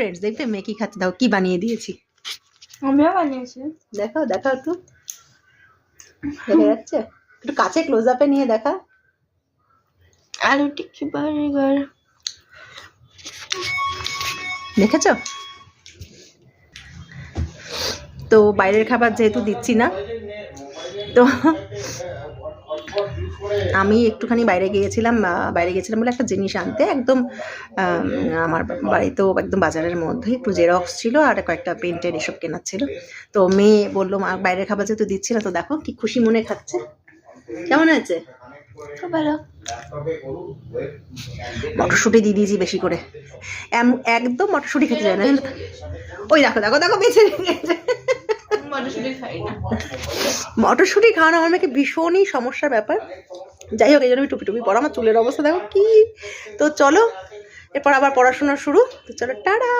Friends দেখবে মেয়ে কি খাচ্ছে, দাও কি বানিয়ে দিয়েছি। আমিও বানিয়েছি। দেখাও দেখাও একটু, দেখা যাচ্ছে? একটু কাছে ক্লোজ আপে নিয়ে দেখা। আলু টিক্কি বার্গার দেখেছো? তো বাইরের খাবার যেহেতু দিচ্ছি না, তো আমি একটুখানি বাইরে গিয়েছিলাম বলে একটা জিনিস আনতে, একদম আমার বাড়িতেও একদম বাজারের মধ্যে একটু জেরক্স ছিল আর কয়েকটা পেন্টের এসব কেনার ছিল। তো মেয়ে বললো মা বাইরের খাবার যেহেতু দিচ্ছি না, তো দেখো কি খুশি মনে খাচ্ছে। কেমন হয়েছে? খুব ভালো। মটরশুঁটি দিয়ে দিয়েছি বেশি করে, একদম মটরশুঁটি খেতে যায় না। ওই দেখো দেখো দেখো বেছে রেখেছে। মটরশুঁটি খাই না। মটরশুঁটি খাওয়ানো আমার মেয়েকে ভীষণই সমস্যার ব্যাপার। যাই হোক, এই জন্য আমি টুপি টুপি পরা, আমার চুলের অবস্থা দেখো কি। তো চলো, এরপর আবার পড়াশোনা শুরু। তো চলো, টাটা।